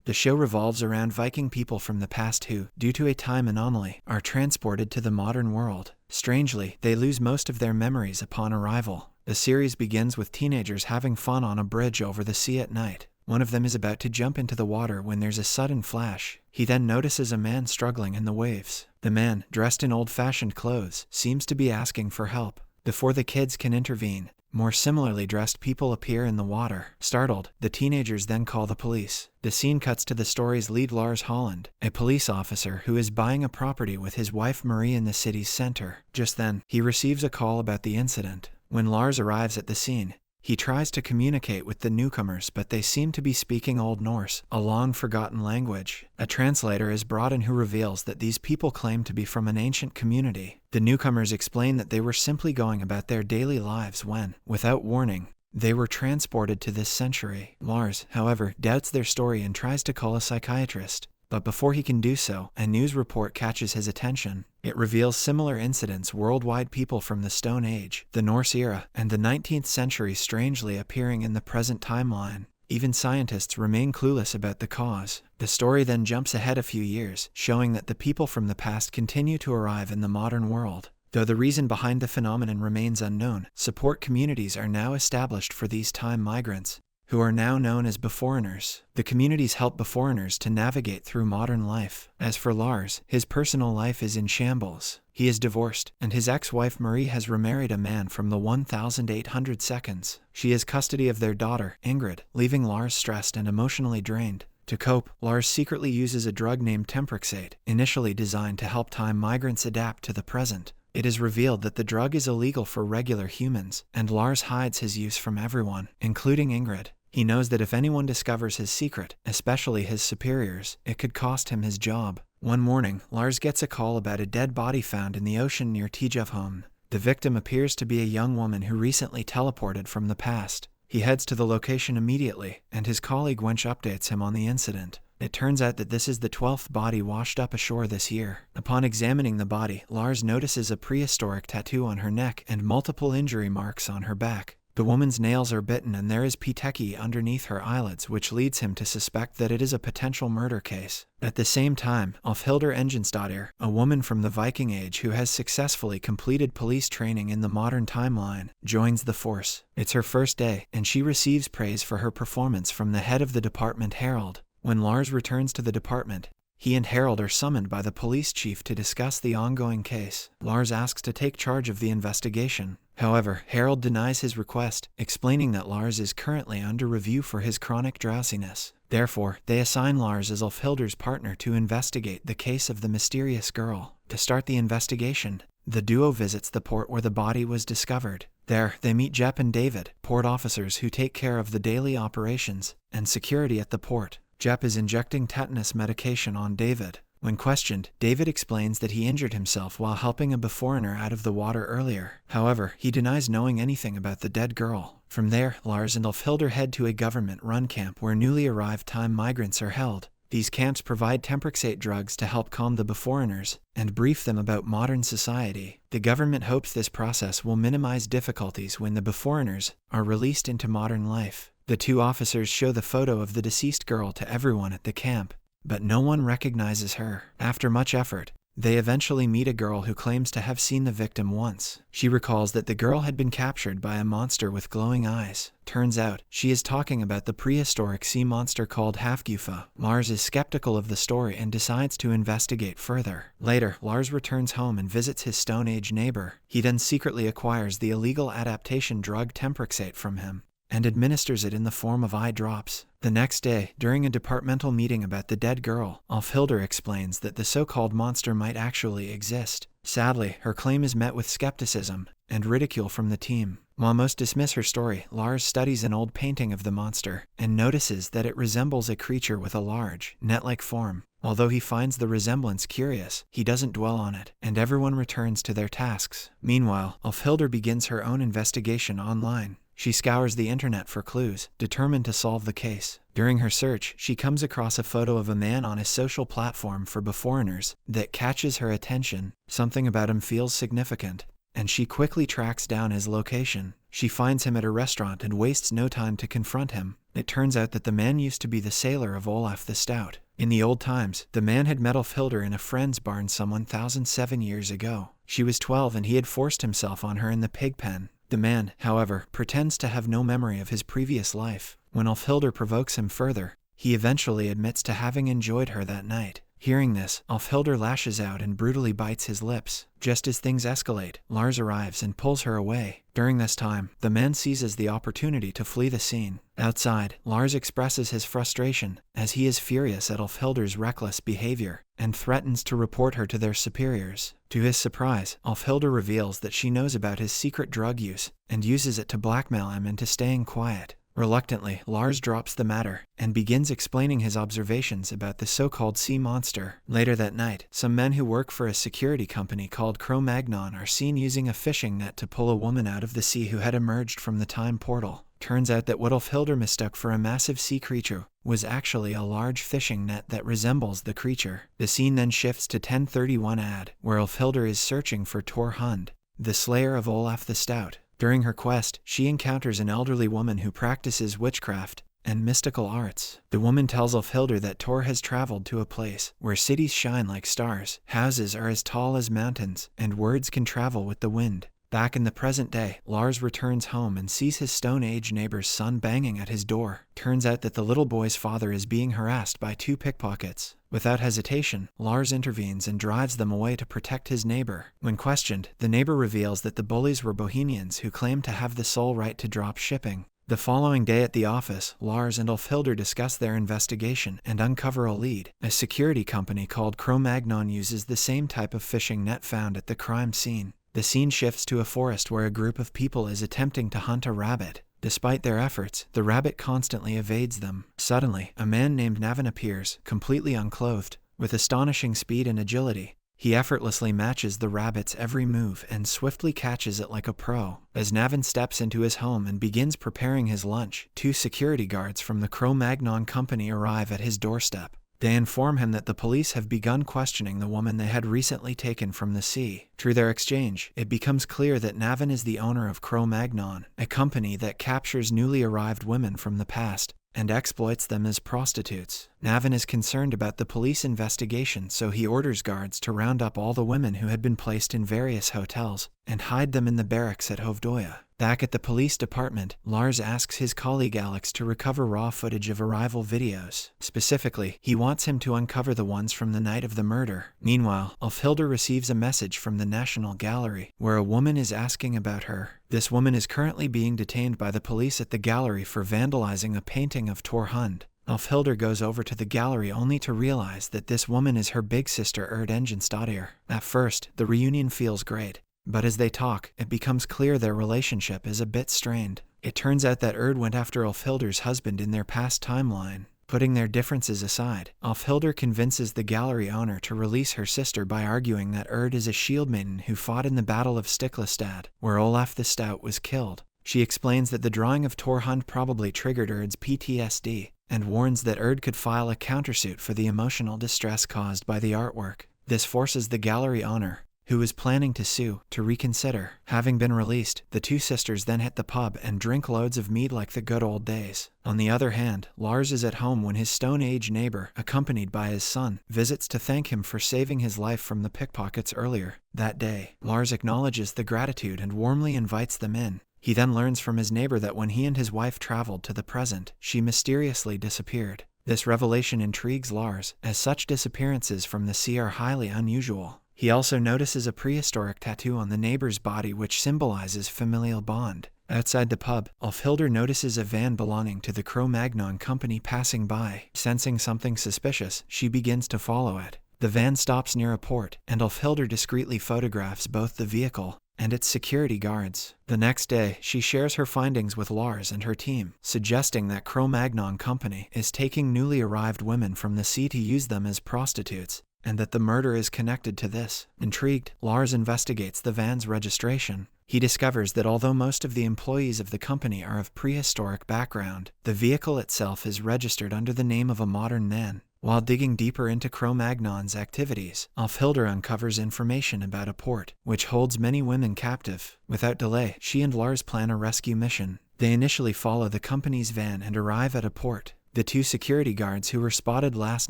The show revolves around Viking people from the past who, due to a time anomaly, are transported to the modern world. Strangely, they lose most of their memories upon arrival. The series begins with teenagers having fun on a bridge over the sea at night. One of them is about to jump into the water when there's a sudden flash. He then notices a man struggling in the waves. The man, dressed in old-fashioned clothes, seems to be asking for help. Before the kids can intervene, more similarly dressed people appear in the water. Startled, the teenagers then call the police. The scene cuts to the story's lead, Lars Holland, a police officer who is buying a property with his wife Marie in the city's center. Just then, he receives a call about the incident. When Lars arrives at the scene, he tries to communicate with the newcomers, but they seem to be speaking Old Norse, a long-forgotten language. A translator is brought in who reveals that these people claim to be from an ancient community. The newcomers explain that they were simply going about their daily lives when, without warning, they were transported to this century. Lars, however, doubts their story and tries to call a psychiatrist. But before he can do so, a news report catches his attention. It reveals similar incidents worldwide, people from the Stone Age, the Norse era, and the 19th century strangely appearing in the present timeline. Even scientists remain clueless about the cause. The story then jumps ahead a few years, showing that the people from the past continue to arrive in the modern world. Though the reason behind the phenomenon remains unknown, support communities are now established for these time migrants, who are now known as Beforeigners. The communities help Beforeigners to navigate through modern life. As for Lars, his personal life is in shambles. He is divorced, and his ex-wife Marie has remarried a man from the 1800 seconds. She has custody of their daughter, Ingrid, leaving Lars stressed and emotionally drained. To cope, Lars secretly uses a drug named Temprexate, initially designed to help time migrants adapt to the present. It is revealed that the drug is illegal for regular humans, and Lars hides his use from everyone, including Ingrid. He knows that if anyone discovers his secret, especially his superiors, it could cost him his job. One morning, Lars gets a call about a dead body found in the ocean near Tijevholm. The victim appears to be a young woman who recently teleported from the past. He heads to the location immediately, and his colleague Wench updates him on the incident. It turns out that this is the 12th body washed up ashore this year. Upon examining the body, Lars notices a prehistoric tattoo on her neck and multiple injury marks on her back. The woman's nails are bitten and there is petechiae underneath her eyelids, which leads him to suspect that it is a potential murder case. At the same time, Alfhildur Engensdottir, a woman from the Viking Age who has successfully completed police training in the modern timeline, joins the force. It's her first day, and she receives praise for her performance from the head of the department, Harold. When Lars returns to the department, he and Harold are summoned by the police chief to discuss the ongoing case. Lars asks to take charge of the investigation. However, Harold denies his request, explaining that Lars is currently under review for his chronic drowsiness. Therefore, they assign Lars as Alfhildur's partner to investigate the case of the mysterious girl. To start the investigation, the duo visits the port where the body was discovered. There, they meet Jep and David, port officers who take care of the daily operations and security at the port. Jep is injecting tetanus medication on David. When questioned, David explains that he injured himself while helping a Beforeigner out of the water earlier. However, he denies knowing anything about the dead girl. From there, Lars and Alfhildur head to a government-run camp where newly arrived time migrants are held. These camps provide Temprexate drugs to help calm the Beforeigners and brief them about modern society. The government hopes this process will minimize difficulties when the Beforeigners are released into modern life. The two officers show the photo of the deceased girl to everyone at the camp, but no one recognizes her. After much effort, they eventually meet a girl who claims to have seen the victim once. She recalls that the girl had been captured by a monster with glowing eyes. Turns out, she is talking about the prehistoric sea monster called Hafgufa. Lars is skeptical of the story and decides to investigate further. Later, Lars returns home and visits his Stone Age neighbor. He then secretly acquires the illegal adaptation drug Temprexate from him and administers it in the form of eye drops. The next day, during a departmental meeting about the dead girl, Alfhildur explains that the so-called monster might actually exist. Sadly, her claim is met with skepticism and ridicule from the team. While most dismiss her story, Lars studies an old painting of the monster and notices that it resembles a creature with a large, net-like form. Although he finds the resemblance curious, he doesn't dwell on it, and everyone returns to their tasks. Meanwhile, Alfhildur begins her own investigation online. She scours the internet for clues, determined to solve the case. During her search, she comes across a photo of a man on a social platform for Beforeigners that catches her attention. Something about him feels significant, and she quickly tracks down his location. She finds him at a restaurant and wastes no time to confront him. It turns out that the man used to be the sailor of Olaf the Stout. In the old times, the man had met Ulfhildr in a friend's barn some 1007 years ago. She was 12 and he had forced himself on her in the pig pen. The man, however, pretends to have no memory of his previous life. When Ulfhildr provokes him further, he eventually admits to having enjoyed her that night. Hearing this, Ulfhildr lashes out and brutally bites his lips. Just as things escalate, Lars arrives and pulls her away. During this time, the man seizes the opportunity to flee the scene. Outside, Lars expresses his frustration, as he is furious at Ulfhildr's reckless behavior, and threatens to report her to their superiors. To his surprise, Ulfhildr reveals that she knows about his secret drug use, and uses it to blackmail him into staying quiet. Reluctantly, Lars drops the matter, and begins explaining his observations about the so-called sea monster. Later that night, some men who work for a security company called Cro-Magnon are seen using a fishing net to pull a woman out of the sea who had emerged from the time portal. Turns out that what Ulfhildr mistook for a massive sea creature was actually a large fishing net that resembles the creature. The scene then shifts to 1031 AD, where Ulfhildr is searching for Thor Hund, the slayer of Olaf the Stout. During her quest, she encounters an elderly woman who practices witchcraft and mystical arts. The woman tells Ulfhildr that Thor has traveled to a place where cities shine like stars, houses are as tall as mountains, and words can travel with the wind. Back in the present day, Lars returns home and sees his Stone Age neighbor's son banging at his door. Turns out that the little boy's father is being harassed by two pickpockets. Without hesitation, Lars intervenes and drives them away to protect his neighbor. When questioned, the neighbor reveals that the bullies were Bohemians who claimed to have the sole right to drop shipping. The following day at the office, Lars and Ulfhildr discuss their investigation and uncover a lead. A security company called Cro-Magnon uses the same type of fishing net found at the crime scene. The scene shifts to a forest where a group of people is attempting to hunt a rabbit. Despite their efforts, the rabbit constantly evades them. Suddenly, a man named Navin appears, completely unclothed. With astonishing speed and agility, he effortlessly matches the rabbit's every move and swiftly catches it like a pro. As Navin steps into his home and begins preparing his lunch, two security guards from the Cro-Magnon company arrive at his doorstep. They inform him that the police have begun questioning the woman they had recently taken from the sea. Through their exchange, it becomes clear that Navin is the owner of Cro-Magnon, a company that captures newly arrived women from the past and exploits them as prostitutes. Navin is concerned about the police investigation, so he orders guards to round up all the women who had been placed in various hotels and hide them in the barracks at Hovdoya. Back at the police department, Lars asks his colleague Alex to recover raw footage of arrival videos. Specifically, he wants him to uncover the ones from the night of the murder. Meanwhile, Ulfhildr receives a message from the National Gallery, where a woman is asking about her. This woman is currently being detained by the police at the gallery for vandalizing a painting of Thor Hund. Ulfhildr goes over to the gallery only to realize that this woman is her big sister Erd Enginstadr. At first, the reunion feels great. But as they talk, it becomes clear their relationship is a bit strained. It turns out that Erd went after Ulfhildr's husband in their past timeline. Putting their differences aside, Ulfhildr convinces the gallery owner to release her sister by arguing that Erd is a shield maiden who fought in the Battle of Stiklestad, where Olaf the Stout was killed. She explains that the drawing of Thor Hund probably triggered Erd's PTSD, and warns that Erd could file a countersuit for the emotional distress caused by the artwork. This forces the gallery owner, who was planning to sue, to reconsider. Having been released, the two sisters then hit the pub and drink loads of mead like the good old days. On the other hand, Lars is at home when his Stone Age neighbor, accompanied by his son, visits to thank him for saving his life from the pickpockets earlier that day. Lars acknowledges the gratitude and warmly invites them in. He then learns from his neighbor that when he and his wife traveled to the present, she mysteriously disappeared. This revelation intrigues Lars, as such disappearances from the sea are highly unusual. He also notices a prehistoric tattoo on the neighbor's body which symbolizes familial bond. Outside the pub, Ulfhildr notices a van belonging to the Cro-Magnon company passing by. Sensing something suspicious, she begins to follow it. The van stops near a port, and Ulfhildr discreetly photographs both the vehicle and its security guards. The next day, she shares her findings with Lars and her team, suggesting that Cro-Magnon company is taking newly arrived women from the sea to use them as prostitutes, and that the murder is connected to this. Intrigued, Lars investigates the van's registration. He discovers that although most of the employees of the company are of prehistoric background, the vehicle itself is registered under the name of a modern man. While digging deeper into Cro-Magnon's activities, Alfhilder uncovers information about a port, which holds many women captive. Without delay, she and Lars plan a rescue mission. They initially follow the company's van and arrive at a port. The two security guards who were spotted last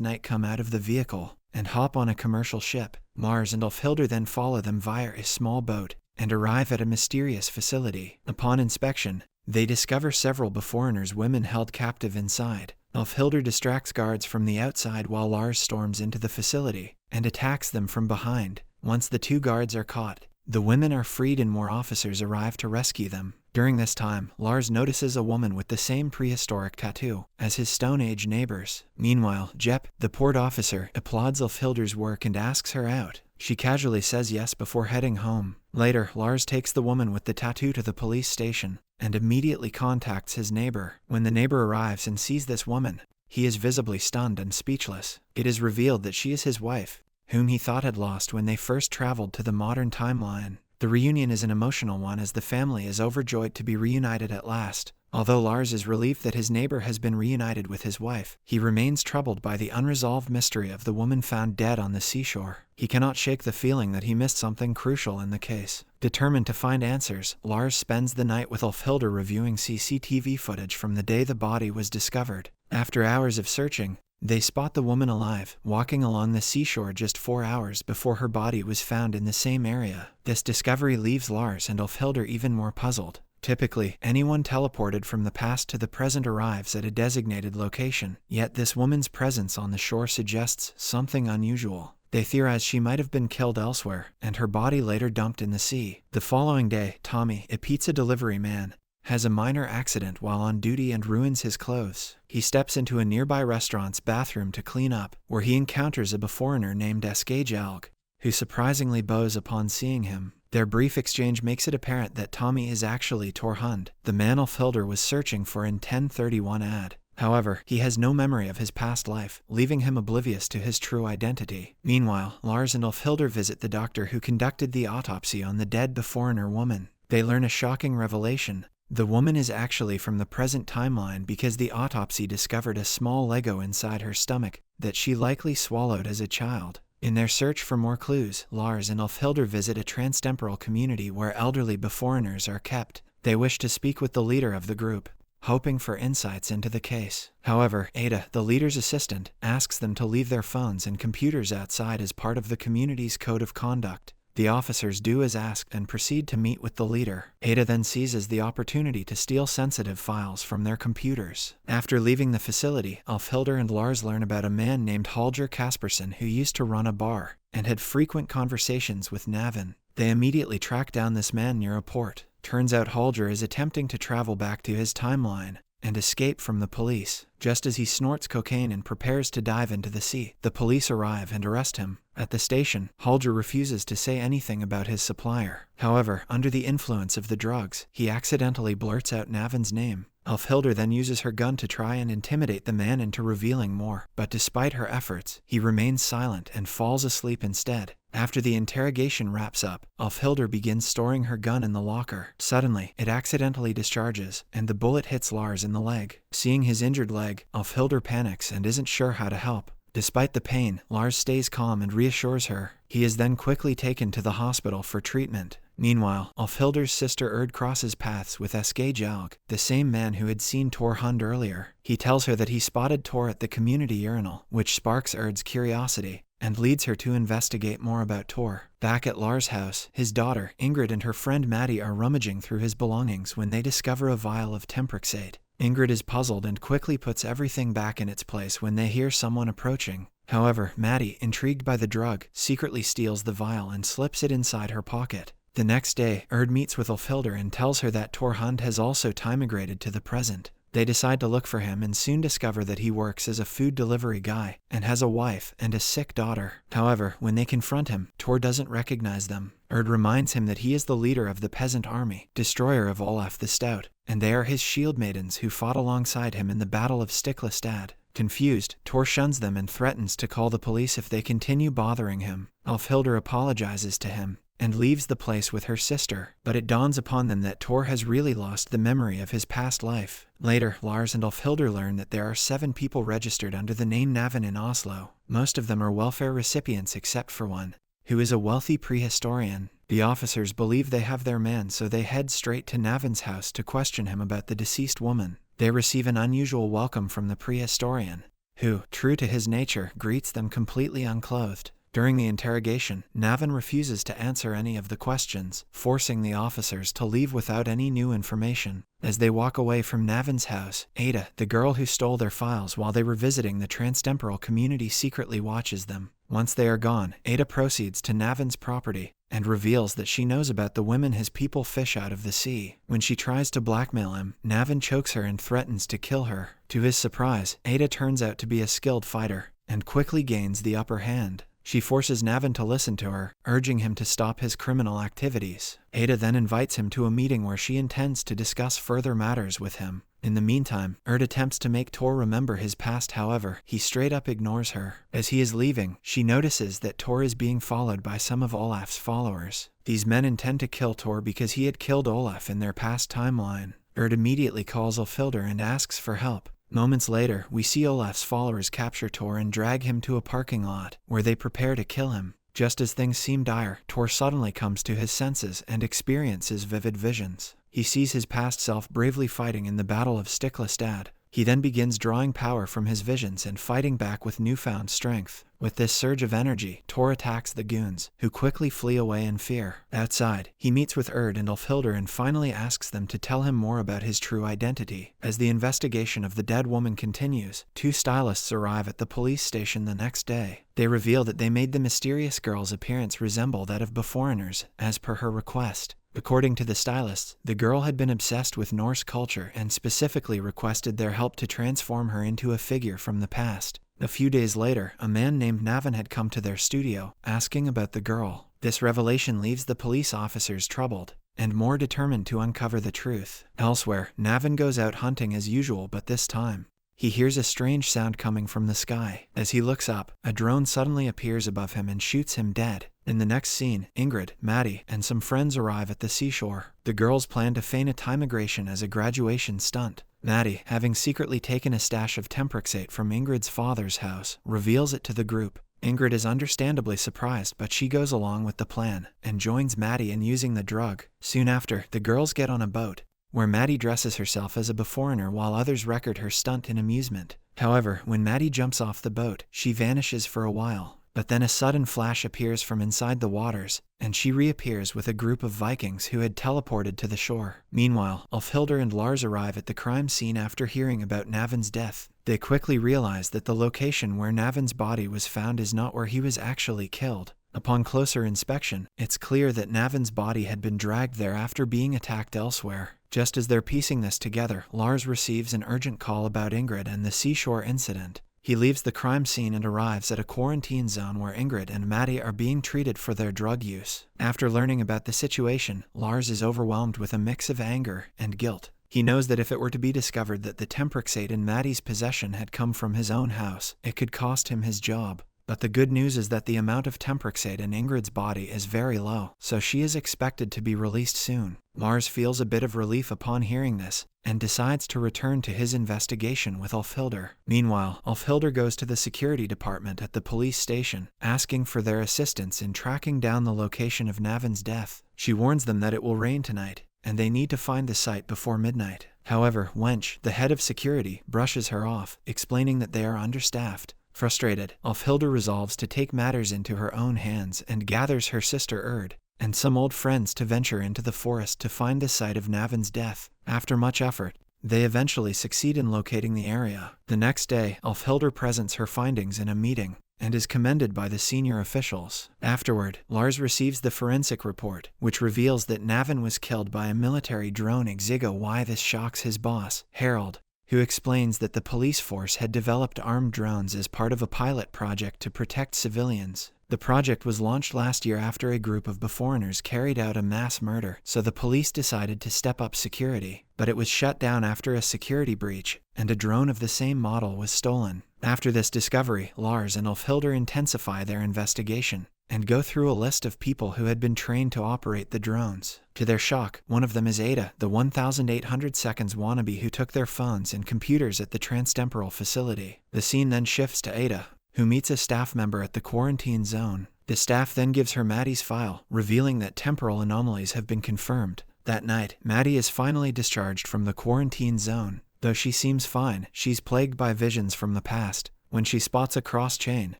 night come out of the vehicle and hop on a commercial ship. Lars and Alfhilder then follow them via a small boat and arrive at a mysterious facility. Upon inspection, they discover several Beforeigners women held captive inside. Alfhilder distracts guards from the outside while Lars storms into the facility and attacks them from behind. Once the two guards are caught, the women are freed and more officers arrive to rescue them. During this time, Lars notices a woman with the same prehistoric tattoo as his Stone Age neighbors. Meanwhile, Jep, the port officer, applauds Alfhilder's work and asks her out. She casually says yes before heading home. Later, Lars takes the woman with the tattoo to the police station and immediately contacts his neighbor. When the neighbor arrives and sees this woman, he is visibly stunned and speechless. It is revealed that she is his wife, whom he thought had lost when they first traveled to the modern timeline. The reunion is an emotional one as the family is overjoyed to be reunited at last. Although Lars is relieved that his neighbor has been reunited with his wife, he remains troubled by the unresolved mystery of the woman found dead on the seashore. He cannot shake the feeling that he missed something crucial in the case. Determined to find answers, Lars spends the night with Alfhilder reviewing CCTV footage from the day the body was discovered. After hours of searching, they spot the woman alive, walking along the seashore just 4 hours before her body was found in the same area. This discovery leaves Lars and Alfhilder even more puzzled. Typically, anyone teleported from the past to the present arrives at a designated location, yet this woman's presence on the shore suggests something unusual. They theorize she might have been killed elsewhere, and her body later dumped in the sea. The following day, Tommy, a pizza delivery man, has a minor accident while on duty and ruins his clothes. He steps into a nearby restaurant's bathroom to clean up, where he encounters a Beforeigner named Eskay, who surprisingly bows upon seeing him. Their brief exchange makes it apparent that Tommy is actually Tor Hund, the man Alfhilder was searching for in 1031 AD. However, he has no memory of his past life, leaving him oblivious to his true identity. Meanwhile, Lars and Alfhilder visit the doctor who conducted the autopsy on the dead Beforeigner woman. They learn a shocking revelation. The woman is actually from the present timeline because the autopsy discovered a small Lego inside her stomach that she likely swallowed as a child. In their search for more clues, Lars and Alfhilder visit a transtemporal community where elderly Beforeigners are kept. They wish to speak with the leader of the group, hoping for insights into the case. However, Ada, the leader's assistant, asks them to leave their phones and computers outside as part of the community's code of conduct. The officers do as asked and proceed to meet with the leader. Ada then seizes the opportunity to steal sensitive files from their computers. After leaving the facility, Alfhilder and Lars learn about a man named Hallger Kaspersen who used to run a bar and had frequent conversations with Navin. They immediately track down this man near a port. Turns out Hallger is attempting to travel back to his timeline and escape from the police. Just as he snorts cocaine and prepares to dive into the sea, the police arrive and arrest him. At the station, Hallger refuses to say anything about his supplier. However, under the influence of the drugs, he accidentally blurts out Navin's name. Alfhilder then uses her gun to try and intimidate the man into revealing more, but despite her efforts, he remains silent and falls asleep instead. After the interrogation wraps up, Alfhilder begins storing her gun in the locker. Suddenly, it accidentally discharges, and the bullet hits Lars in the leg. Seeing his injured leg, Alfhilder panics and isn't sure how to help. Despite the pain, Lars stays calm and reassures her. He is then quickly taken to the hospital for treatment. Meanwhile, Alfhilder's sister Erd crosses paths with Eskay, the same man who had seen Tor Hund earlier. He tells her that he spotted Tor at the community urinal, which sparks Erd's curiosity and leads her to investigate more about Tor. Back at Lars' house, his daughter, Ingrid, and her friend Maddie are rummaging through his belongings when they discover a vial of Temprixate. Ingrid is puzzled and quickly puts everything back in its place when they hear someone approaching. However, Maddie, intrigued by the drug, secretly steals the vial and slips it inside her pocket. The next day, Erd meets with Alfhilder and tells her that Tor Hund has also time-migrated to the present. They decide to look for him and soon discover that he works as a food delivery guy and has a wife and a sick daughter. However, when they confront him, Tor doesn't recognize them. Erd reminds him that he is the leader of the peasant army, destroyer of Olaf the Stout, and they are his shield maidens who fought alongside him in the Battle of Stiklestad. Confused, Tor shuns them and threatens to call the police if they continue bothering him. Alfhilder apologizes to him and leaves the place with her sister, but it dawns upon them that Tor has really lost the memory of his past life. Later, Lars and Ulfhildr learn that there are 7 people registered under the name Navin in Oslo. Most of them are welfare recipients except for one, who is a wealthy prehistorian. The officers believe they have their man, so they head straight to Navin's house to question him about the deceased woman. They receive an unusual welcome from the prehistorian, who, true to his nature, greets them completely unclothed. During the interrogation, Navin refuses to answer any of the questions, forcing the officers to leave without any new information. As they walk away from Navin's house, Ada, the girl who stole their files while they were visiting the transtemporal community, secretly watches them. Once they are gone, Ada proceeds to Navin's property and reveals that she knows about the women his people fish out of the sea. When she tries to blackmail him, Navin chokes her and threatens to kill her. To his surprise, Ada turns out to be a skilled fighter and quickly gains the upper hand. She forces Navin to listen to her, urging him to stop his criminal activities. Ada then invites him to a meeting where she intends to discuss further matters with him. In the meantime, Erd attempts to make Tor remember his past, however, he straight up ignores her. As he is leaving, she notices that Tor is being followed by some of Olaf's followers. These men intend to kill Tor because he had killed Olaf in their past timeline. Erd immediately calls Ulfhildr and asks for help. Moments later, we see Olaf's followers capture Tor and drag him to a parking lot, where they prepare to kill him. Just as things seem dire, Tor suddenly comes to his senses and experiences vivid visions. He sees his past self bravely fighting in the Battle of Stiklestad. He then begins drawing power from his visions and fighting back with newfound strength. With this surge of energy, Tor attacks the goons, who quickly flee away in fear. Outside, he meets with Erd and Ulfhildr and finally asks them to tell him more about his true identity. As the investigation of the dead woman continues, 2 stylists arrive at the police station the next day. They reveal that they made the mysterious girl's appearance resemble that of Beforeigners, as per her request. According to the stylists, the girl had been obsessed with Norse culture and specifically requested their help to transform her into a figure from the past. A few days later, a man named Navin had come to their studio, asking about the girl. This revelation leaves the police officers troubled and more determined to uncover the truth. Elsewhere, Navin goes out hunting as usual, but this time, he hears a strange sound coming from the sky. As he looks up, a drone suddenly appears above him and shoots him dead. In the next scene, Ingrid, Maddie, and some friends arrive at the seashore. The girls plan to feign a time migration as a graduation stunt. Maddie, having secretly taken a stash of Temprixate from Ingrid's father's house, reveals it to the group. Ingrid is understandably surprised, but she goes along with the plan and joins Maddie in using the drug. Soon after, the girls get on a boat, where Maddie dresses herself as a Beforeigner while others record her stunt in amusement. However, when Maddie jumps off the boat, she vanishes for a while. But then a sudden flash appears from inside the waters, and she reappears with a group of Vikings who had teleported to the shore. Meanwhile, Ulfhildr and Lars arrive at the crime scene after hearing about Navin's death. They quickly realize that the location where Navin's body was found is not where he was actually killed. Upon closer inspection, it's clear that Navin's body had been dragged there after being attacked elsewhere. Just as they're piecing this together, Lars receives an urgent call about Ingrid and the seashore incident. He leaves the crime scene and arrives at a quarantine zone where Ingrid and Maddie are being treated for their drug use. After learning about the situation, Lars is overwhelmed with a mix of anger and guilt. He knows that if it were to be discovered that the Temprixate in Maddie's possession had come from his own house, it could cost him his job. But the good news is that the amount of Temprixate in Ingrid's body is very low, so she is expected to be released soon. Lars feels a bit of relief upon hearing this, and decides to return to his investigation with Ulfhildr. Meanwhile, Ulfhildr goes to the security department at the police station, asking for their assistance in tracking down the location of Navin's death. She warns them that it will rain tonight, and they need to find the site before midnight. However, Wench, the head of security, brushes her off, explaining that they are understaffed. Frustrated, Ulfhildr resolves to take matters into her own hands and gathers her sister Erd and some old friends to venture into the forest to find the site of Navin's death. After much effort, they eventually succeed in locating the area. The next day, Ulfhildr presents her findings in a meeting and is commended by the senior officials. Afterward, Lars receives the forensic report, which reveals that Navin was killed by a military drone. Why this shocks his boss, Harold, who explains that the police force had developed armed drones as part of a pilot project to protect civilians. The project was launched last year after a group of beforeigners carried out a mass murder, so the police decided to step up security, but it was shut down after a security breach, and a drone of the same model was stolen. After this discovery, Lars and Ulfhildr intensify their investigation and go through a list of people who had been trained to operate the drones. To their shock, one of them is Ada, the 1800 seconds wannabe who took their phones and computers at the transtemporal facility. The scene then shifts to Ada, who meets a staff member at the quarantine zone. The staff then gives her Maddie's file, revealing that temporal anomalies have been confirmed. That night, Maddie is finally discharged from the quarantine zone. Though she seems fine, she's plagued by visions from the past. When she spots a cross chain,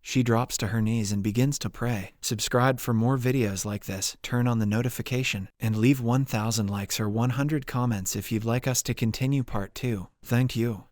she drops to her knees and begins to pray. Subscribe for more videos like this, turn on the notification, and leave 1000 likes or 100 comments if you'd like us to continue part 2. Thank you.